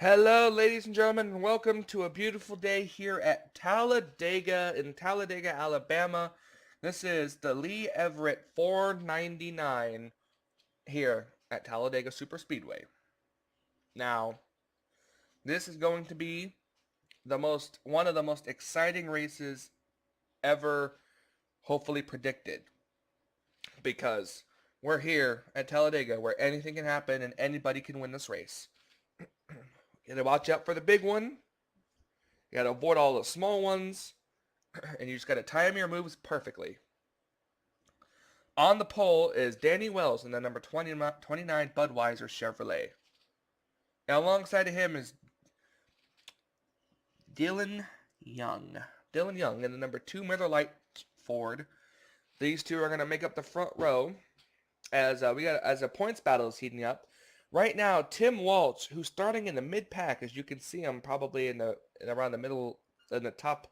Hello, ladies and gentlemen, and welcome to a beautiful day here at Talladega in Talladega, Alabama. This is the Lee Everett 499 here at Talladega Superspeedway. Now, this is going to be one of the most exciting races ever hopefully predicted, because we're here at Talladega where anything can happen and anybody can win this race. You gotta watch out for the big one. You gotta avoid all the small ones. And you just gotta time your moves perfectly. On the pole is Danny Wells in the number 29 Budweiser Chevrolet. Now alongside of him is Dylan Young. Dylan Young in the number 2 Miller Lite Ford. These two are gonna make up the front row as a points battle is heating up. Right now, Tim Walsh, who's starting in the mid-pack, as you can see him probably around the middle, in the top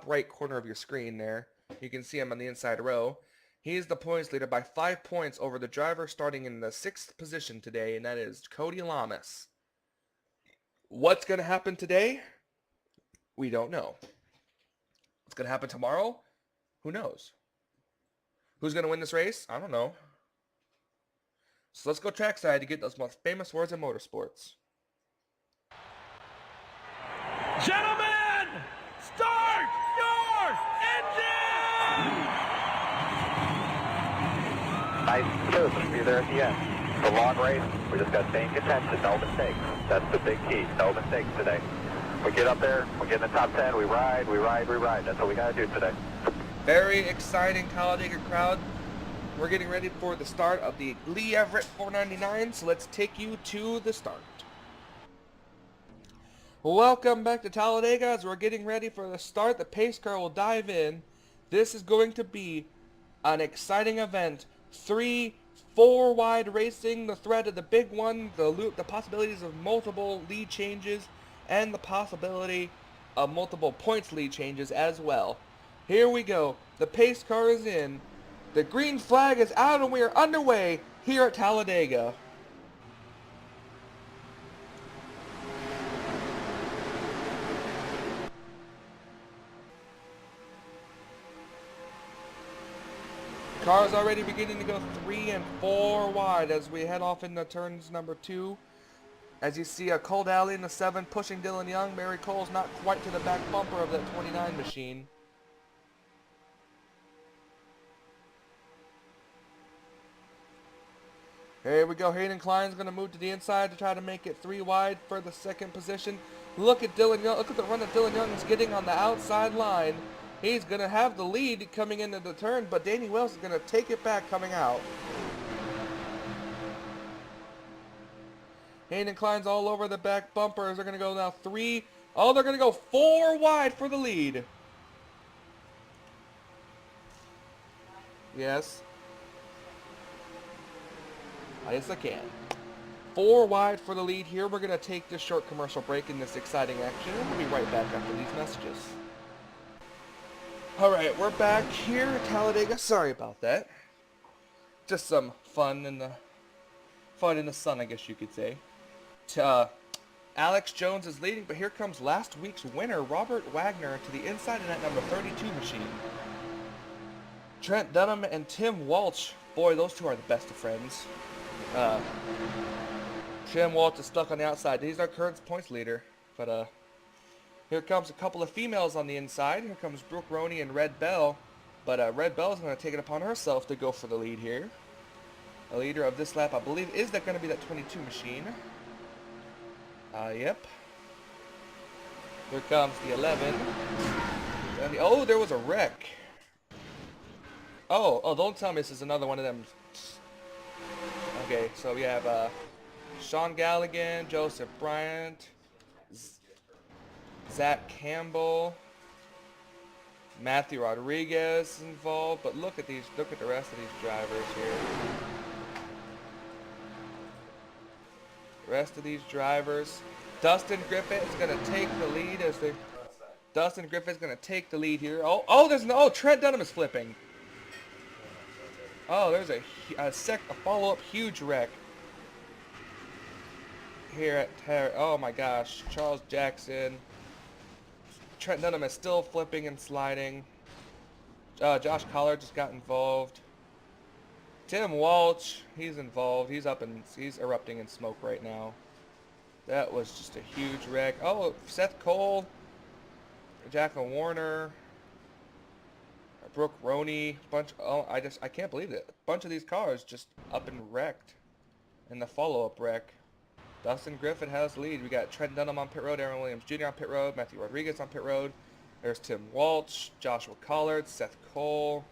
right corner of your screen there. You can see him on the inside row. He's the points leader by 5 points over the driver starting in the 6th position today, and that is Cody Lamas. What's going to happen today? We don't know. What's going to happen tomorrow? Who knows? Who's going to win this race? I don't know. So let's go trackside to get those most famous words in motorsports. Gentlemen, start your engine! Nice service, be there at the end. It's a long race. We just got to stay in contention, no mistakes. That's the big key, no mistakes today. We get up there, we get in the top 10, we ride. That's what we got to do today. Very exciting Talladega crowd. We're getting ready for the start of the Lee Everett 499, so let's take you to the start. Welcome back to Talladega. As we're getting ready for the start, the pace car will dive in. This is going to be an exciting event. 3-4 wide racing, the threat of the big one, the possibilities of multiple lead changes, and the possibility of multiple points lead changes as well. Here we go. The pace car is in. The green flag is out and we are underway here at Talladega. Cars already beginning to go 3 and 4 wide as we head off into turns number 2. As you see, a Cold Alley in the 7 pushing Dylan Young. Mary Cole's not quite to the back bumper of that 29 machine. Here we go. Hayden Klein's going to move to the inside to try to make it 3 wide for the 2nd position. Look at Dylan Young. Look at the run that Dylan Young is getting on the outside line. He's going to have the lead coming into the turn, but Danny Wells is going to take it back coming out. Hayden Klein's all over the back bumpers. They're going to go now 3. Oh, they're going to go 4 wide for the lead. Yes. Yes, I can. 4 wide for the lead here. We're going to take this short commercial break in this exciting action, and we'll be right back after these messages. Alright, we're back here at Talladega. Sorry about that. Just some fun in the sun, I guess you could say. Alex Jones is leading, but here comes last week's winner, Robert Wagner, to the inside of that number 32 machine. Trent Dunham and Tim Walsh. Boy, those two are the best of friends. Tim Walsh is stuck on the outside. He's our current points leader. But Here comes a couple of females on the inside. Here comes Brooke Roney and Red Bell. But Red Bell is going to take it upon herself to go for the lead here. The leader of this lap, I believe, is that going to be that 22 machine? Yep. Here comes the 11. Oh, there was a wreck. Oh, don't tell me this is another one of them. Okay, so we have Sean Galligan, Joseph Bryant, Zach Campbell, Matthew Rodriguez involved. But look at the rest of these drivers here. The rest of these drivers. Dustin Griffith is going to take the lead as they. Dustin Griffith's going to take the lead here. Oh, Trent Dunham is flipping. Oh, there's a follow-up huge wreck here at oh my gosh, Charles Jackson. Trent Dunham is still flipping and sliding. Josh Collard just got involved. Tim Walsh, he's involved. He's erupting in smoke right now. That was just a huge wreck. Oh, Seth Cole, Jacqueline Warner, Brooke Roney, I can't believe it. A bunch of these cars just up and wrecked in the follow-up wreck. Dustin Griffith has the lead. We got Trent Dunham on pit road, Aaron Williams Jr. on pit road, Matthew Rodriguez on pit road. There's Tim Walsh, Joshua Collard, Seth Cole.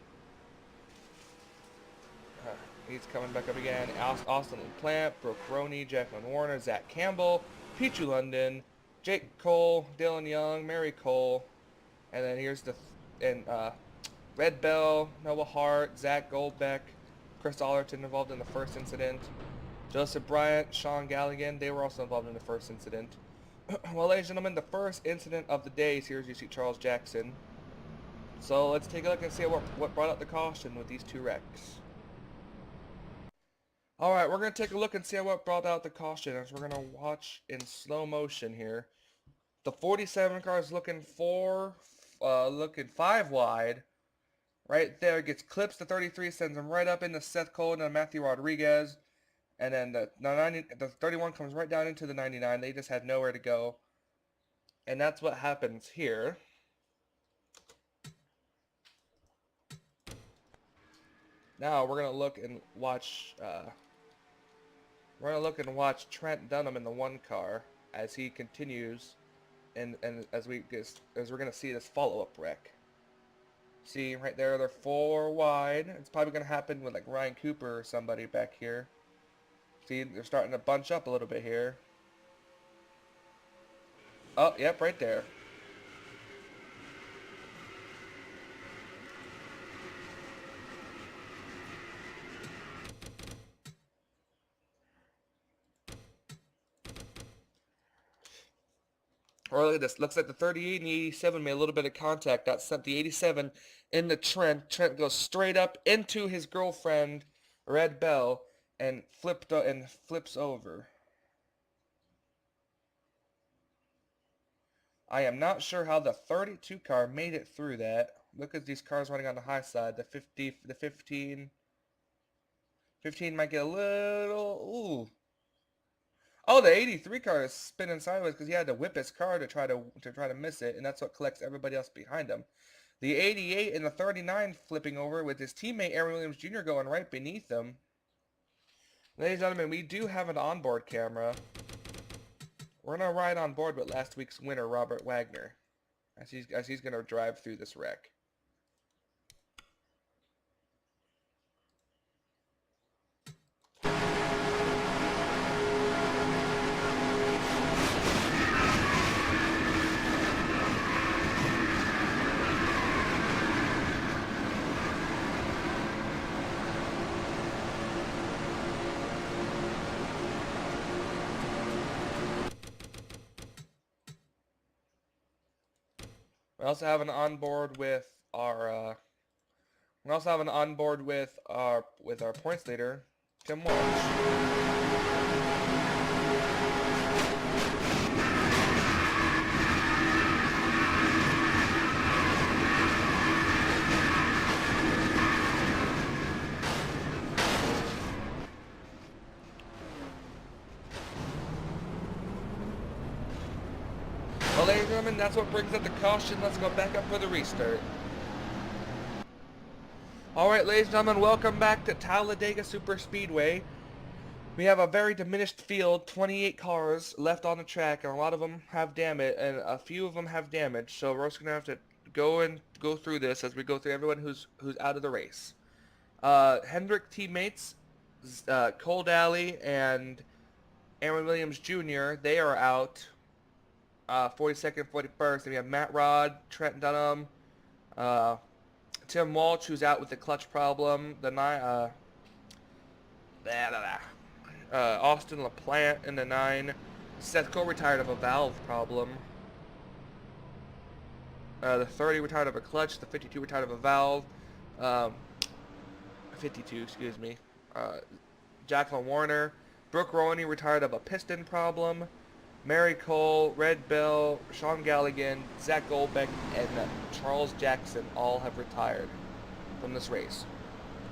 He's coming back up again. Austin LaPlante, Brooke Roney, Jacqueline Warner, Zach Campbell, Pichu London, Jake Cole, Dylan Young, Mary Cole, and then here's Red Bell, Noah Hart, Zach Goldbeck, Chris Allerton involved in the first incident. Joseph Bryant, Sean Galligan, they were also involved in the first incident. Well, ladies and gentlemen, the first incident of the day is here as you see Charles Jackson. So let's take a look and see what brought out the caution with these two wrecks. Alright, we're going to take a look and see what brought out the caution as we're going to watch in slow motion here. The 47 car is looking 5 wide. Right there, gets clips to 33, sends him right up into Seth Cole and Matthew Rodriguez. And then the 31 comes right down into the 99. They just had nowhere to go. And that's what happens here. Now we're going to look and watch Trent Dunham in the one car as he continues and as we're going to see this follow-up wreck. See right there, they're 4 wide. It's probably going to happen with like Ryan Cooper or somebody back here. See, they're starting to bunch up a little bit here. Oh, yep, right there. Or look at this. Looks like the 38 and the 87 made a little bit of contact. That sent the 87 into Trent. Trent goes straight up into his girlfriend, Red Bell, and flips over. I am not sure how the 32 car made it through that. Look at these cars running on the high side. The 15 might get a little. Ooh. Oh, the 83 car is spinning sideways because he had to whip his car to try to miss it, and that's what collects everybody else behind him. The 88 and the 39 flipping over with his teammate Aaron Williams Jr. going right beneath them. Ladies and gentlemen, we do have an onboard camera. We're gonna ride on board with last week's winner, Robert Wagner, as he's gonna drive through this wreck. We also have an onboard with our points leader, Tim Walsh. Well, ladies and gentlemen, that's what brings up the caution. Let's go back up for the restart. Alright, ladies and gentlemen, welcome back to Talladega Superspeedway. We have a very diminished field, 28 cars left on the track, and a lot of them have damage, and a few of them have damage, so we're just going to have to go through this as we go through everyone who's out of the race. Hendrick teammates, Cole Daly and Aaron Williams Jr., they are out, 42nd, 41st, and we have Matt Rod, Trent Dunham, Tim Walsh, who's out with the clutch problem. Austin LaPlante in the 9. Seth Cole retired of a valve problem. The 30 retired of a clutch. The 52 retired of a valve. 52, excuse me. Jacqueline Warner. Brooke Roney retired of a piston problem. Mary Cole, Red Bill, Sean Galligan, Zach Goldbeck, and Charles Jackson all have retired from this race.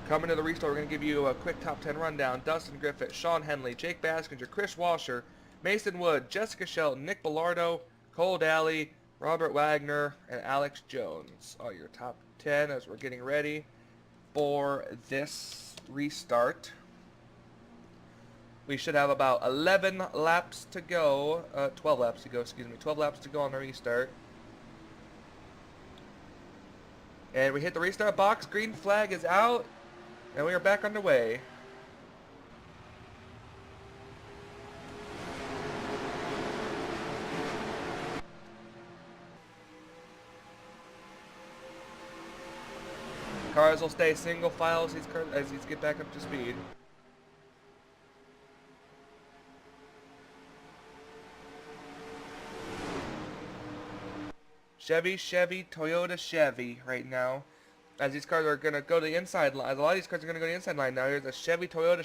Coming to the restart, we're going to give you a quick top 10 rundown. Dustin Griffith, Sean Henley, Jake Baskinger, Chris Washer, Mason Wood, Jessica Shelton, Nick Bellardo, Cole Daly, Robert Wagner, and Alex Jones are your top 10 as we're getting ready for this restart. We should have about 11 laps to go, 12 laps to go, excuse me, 12 laps to go on the restart. And we hit the restart box, green flag is out, and we are back underway. Cars will stay single file as these get back up to speed. Chevy, Toyota, Chevy right now. As these cars are going to go to the inside line. A lot of these cars are going to go to the inside line now. Here's a Chevy, Toyota,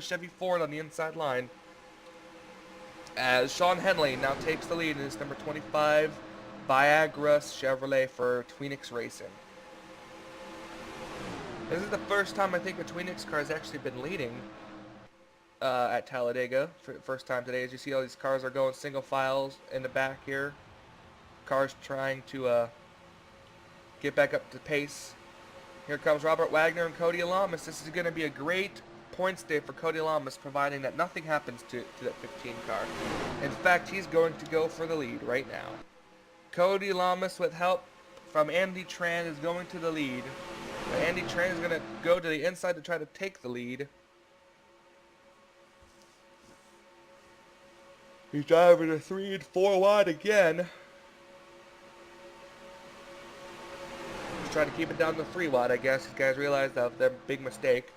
Chevy Ford on the inside line. As Sean Henley now takes the lead in his number 25 Viagra Chevrolet for Tweenix Racing. This is the first time I think a Tweenix car has actually been leading at Talladega. For the first time today. As you see, all these cars are going single files in the back here. Cars trying to get back up to pace. Here comes Robert Wagner and Cody Alamis. This is going to be a great points day for Cody Alamis, providing that nothing happens to that 15 car. In fact, he's going to go for the lead right now. Cody Alamis, with help from Andy Tran, is going to the lead. Andy Tran is going to go to the inside to try to take the lead. He's driving a 3 and 4 wide again. Try to keep it down to 3 wide, I guess. These guys realized that their big mistake.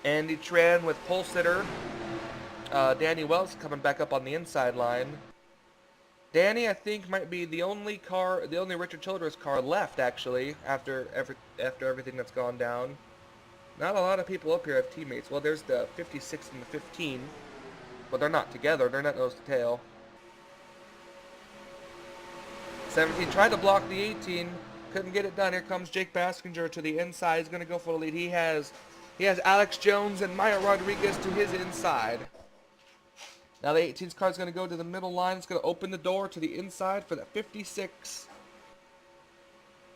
Andy Tran with pole sitter. Danny Wells coming back up on the inside line. Danny, I think, might be the only Richard Childress car left, actually, after everything that's gone down. Not a lot of people up here have teammates. Well, there's the 56 and the 15, but they're not together. They're not nose to tail. 17 tried to block the 18. Couldn't get it done. Here comes Jake Baskinger to the inside. He's going to go for the lead. He has Alex Jones and Maya Rodriguez to his inside. Now the 18's car is going to go to the middle line. It's going to open the door to the inside for the 56.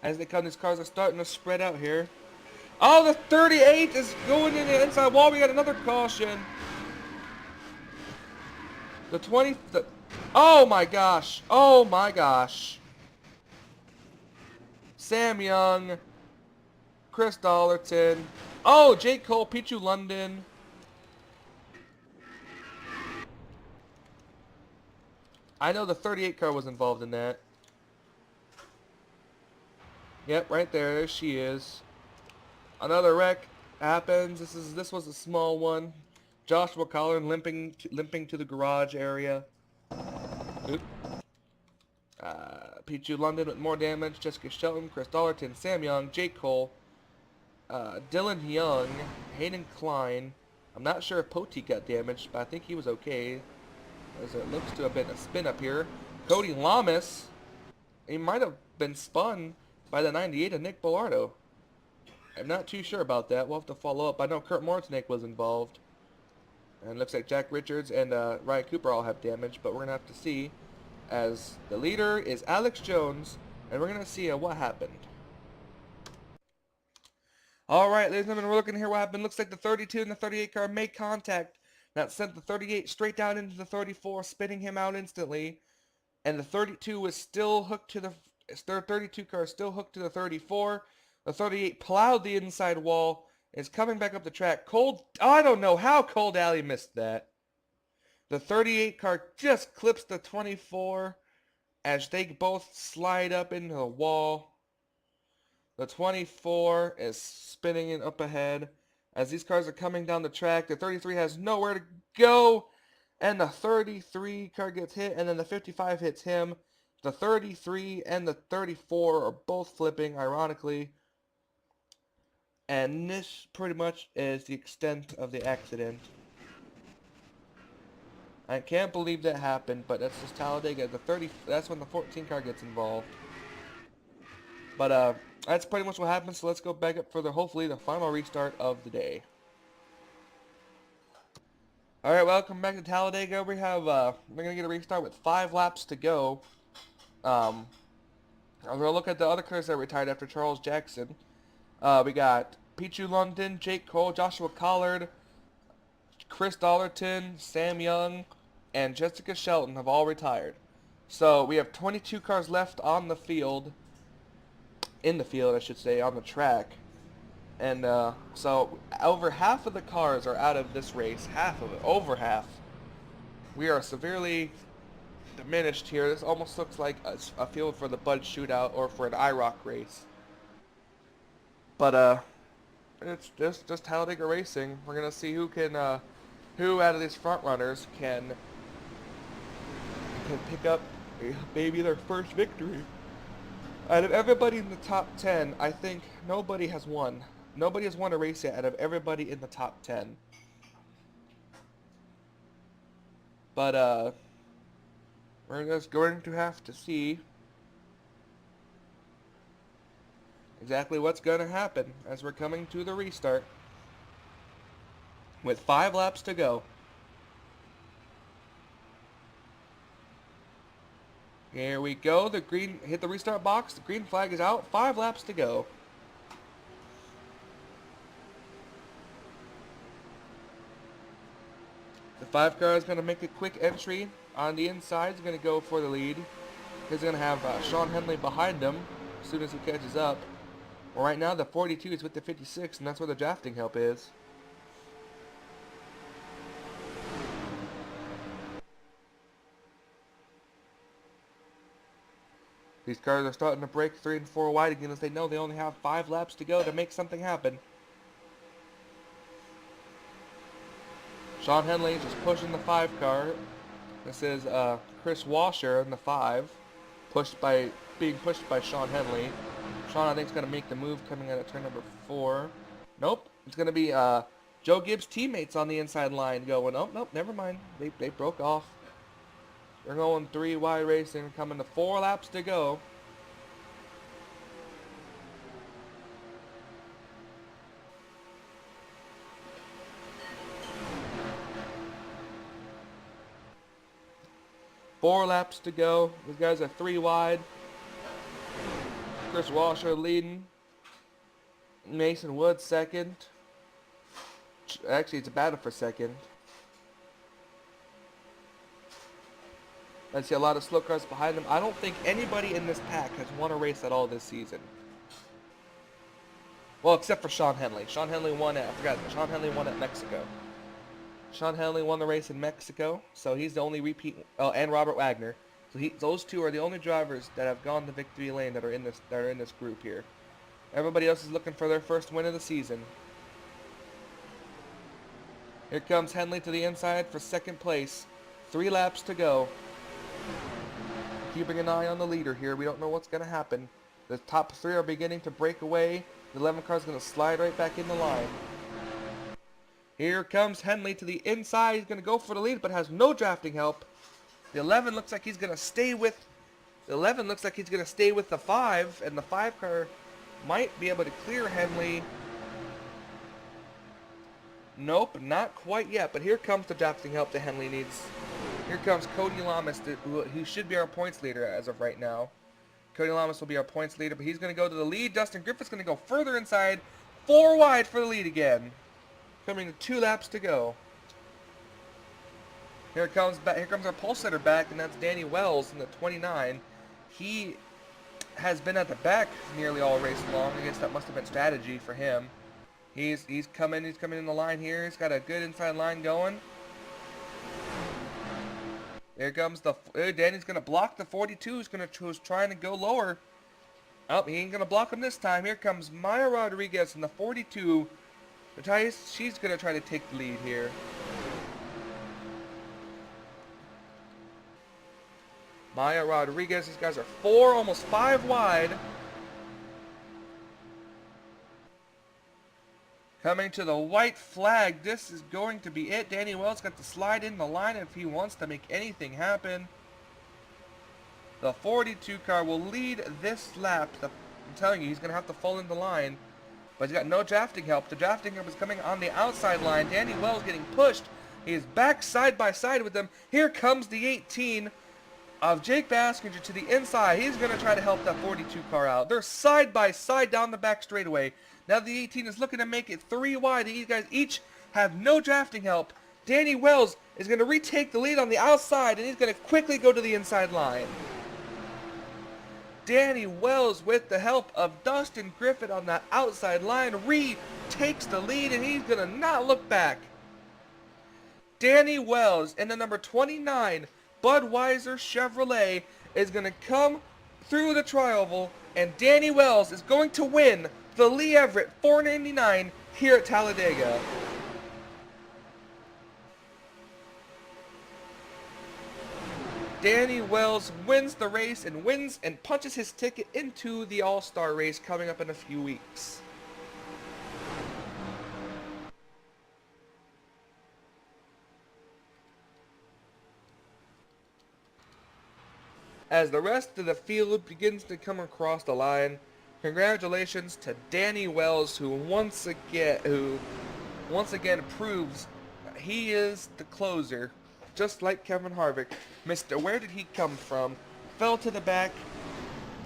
As they come, these cars are starting to spread out here. Oh, the 38 is going in the inside wall. We got another caution. The 20... oh my gosh. Oh my gosh. Sam Young, Chris Dollerton, oh, Jake Cole, Pichu London. I know the 38 car was involved in that. Yep, right there she is. Another wreck happens. This was a small one. Joshua Collin limping to the garage area. Oop. Pichu London with more damage, Jessica Shelton, Chris Dollerton, Sam Young, Jake Cole, Dylan Young, Hayden Klein. I'm not sure if Poteet got damaged, but I think he was okay, as it looks to have been a spin up here. Cody Lamas, he might have been spun by the 98 of Nick Bellardo. I'm not too sure about that. We'll have to follow up. I know Kurt Mortnick was involved. And it looks like Jack Richards and Ryan Cooper all have damage, but we're going to have to see, as the leader is Alex Jones, and we're going to see what happened. Alright, ladies and gentlemen, we're looking here what happened. Looks like the 32 and the 38 car made contact. That sent the 38 straight down into the 34, spinning him out instantly. And the 32 was still hooked to the 32 car, still hooked to the 34. The 38 plowed the inside wall. Is coming back up the track. I don't know how Cold Alley missed that. The 38 car just clips the 24 as they both slide up into the wall. The 24 is spinning it up ahead. As these cars are coming down the track, the 33 has nowhere to go. And the 33 car gets hit, and then the 55 hits him. The 33 and the 34 are both flipping, ironically. And this pretty much is the extent of the accident. I can't believe that happened, but that's just Talladega. That's when the 14 car gets involved. But that's pretty much what happened, so let's go back up for hopefully the final restart of the day. Alright, welcome back to Talladega. We're gonna get a restart with 5 laps to go. I'm gonna look at the other cars that retired after Charles Jackson. We got Pichu London, Jake Cole, Joshua Collard, Chris Dollarton, Sam Young, and Jessica Shelton have all retired. So we have 22 cars left on the field. In the field, I should say, on the track. And so over half of the cars are out of this race. Half of it. Over half. We are severely diminished here. This almost looks like a field for the Bud Shootout or for an IROC race. But it's just Talladega racing. We're gonna see who out of these front runners can pick up maybe their first victory. Out of everybody in the top 10, I think nobody has won. Nobody has won a race yet out of everybody in the top 10. But we're just going to have to see exactly what's going to happen as we're coming to the restart with 5 laps to go. Here we go. The green hit the restart box. The green flag is out. 5 laps to go. The 5 car is going to make a quick entry on the inside. He's going to go for the lead. He's going to have Sean Henley behind him as soon as he catches up. Well, right now the 42 is with the 56, and that's where the drafting help is. These cars are starting to break 3 and 4 wide again as they know they only have 5 laps to go to make something happen. Sean Henley just pushing the 5 car. This is Chris Washer in the 5, being pushed by Sean Henley. Sean, I think, is going to make the move coming out of turn number 4. Nope, it's going to be Joe Gibbs' teammates on the inside line going, oh, nope, never mind. They broke off. They're going 3 wide racing, coming to 4 laps to go. Four laps to go. These guys are 3 wide. Chris Washer leading. Mason Wood second. Actually, it's a battle for second. I see a lot of slow cars behind them. I don't think anybody in this pack has won a race at all this season. Well, except for Sean Henley. Sean Henley won at, I forgot, Sean Henley won at Mexico. Sean Henley won the race in Mexico, so he's the only repeat, and Robert Wagner. So those 2 are the only drivers that have gone to victory lane that are in this group here. Everybody else is looking for their first win of the season. Here comes Henley to the inside for second place. 3 laps to go. Keeping an eye on the leader here. We don't know what's going to happen. The top 3 are beginning to break away. The 11 car is going to slide right back in the line. Here comes Henley to the inside. He's going to go for the lead, but has no drafting help. The 11 looks like he's going to stay with. The 11 looks like he's going to stay with the 5, and the 5 car might be able to clear Henley. Nope, not quite yet, but here comes the drafting help that Henley needs. Here comes Cody Lamas, who should be our points leader as of right now. Cody Lamas will be our points leader, but he's going to go to the lead. Dustin Griffith's going to go further inside. 4 wide for the lead again. Coming to 2 laps to go. Here comes our pole setter back, and that's Danny Wells in the 29. He has been at the back nearly all race long. I guess that must have been strategy for him. He's coming in the line here. He's got a good inside line going. There comes Danny's gonna block the 42. Who's trying to go lower. Oh, he ain't gonna block him this time. Here comes Maya Rodriguez in the 42. She's gonna try to take the lead here. Maya Rodriguez, these guys are almost 5 wide. Coming to the white flag, this is going to be it. Danny Wells got to slide in the line if he wants to make anything happen. The 42 car will lead this lap. I'm telling you, he's going to have to fall in the line. But he's got no drafting help. The drafting help is coming on the outside line. Danny Wells getting pushed. He is back side by side with them. Here comes the 18 of Jake Baskinger to the inside. He's going to try to help that 42 car out. They're side by side down the back straightaway. Now the 18 is looking to make it 3 wide. These guys each have no drafting help. Danny Wells is going to retake the lead on the outside, and he's going to quickly go to the inside line. Danny Wells, with the help of Dustin Griffith on that outside line, retakes the lead, and he's going to not look back. Danny Wells in the number 29 Budweiser Chevrolet is going to come through the tri-oval, and Danny Wells is going to win the Lee Everett 499 here at Talladega. Danny Wells wins the race and punches his ticket into the All-Star race coming up in a few weeks. As the rest of the field begins to come across the line, congratulations to Danny Wells, who once again proves he is the closer, just like Kevin Harvick. Mr. Where did he come from? Fell to the back,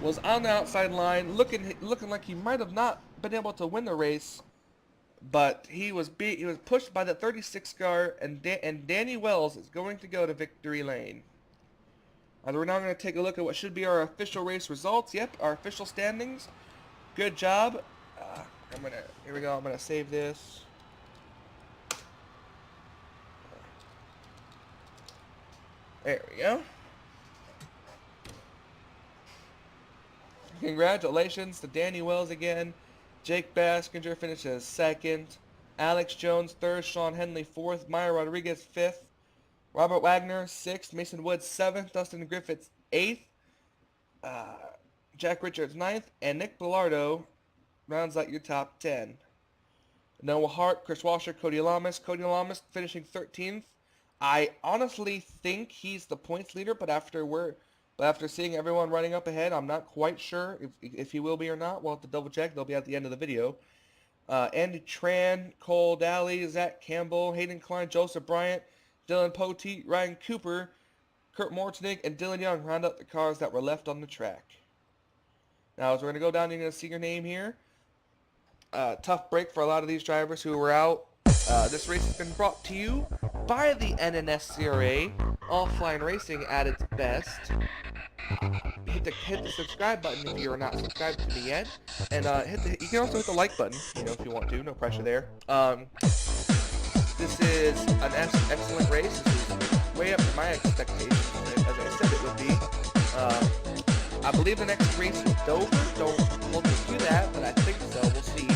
was on the outside line, looking like he might have not been able to win the race, but he was pushed by the 36 car, and Danny Wells is going to go to victory lane. We're now going to take a look at what should be our official race results. Yep, our official standings. Good job. Here we go. I'm gonna save this. There we go. Congratulations to Danny Wells again. Jake Baskinger finishes 2nd. Alex Jones 3rd. Sean Henley 4th. Maya Rodriguez 5th. Robert Wagner 6th. Mason Woods 7th. Dustin Griffiths 8th. Jack Richards 9th. And Nick Bellardo rounds out your top 10. Noah Hart, Chris Washer, Cody Lamas. Cody Lamas finishing 13th. I honestly think he's the points leader, but after seeing everyone running up ahead, I'm not quite sure if he will be or not. We'll have to double check. They'll be at the end of the video. Andy Tran, Cole Daly, Zach Campbell, Hayden Klein, Joseph Bryant, Dylan Poteet, Ryan Cooper, Kurt Mortnick, and Dylan Young round up the cars that were left on the track. Now, as we're going to go down, you're going to see your name here. Tough break for a lot of these drivers who were out. This race has been brought to you by the NNSCRA, offline racing at its best. Hit the subscribe button if you are not subscribed to me yet, and you can also hit the like button, if you want to. No pressure there. This is an excellent race. This is way up to my expectations, as I said it would be. I believe the next race is Dover. Don't hold me to that, but I think so. We'll see.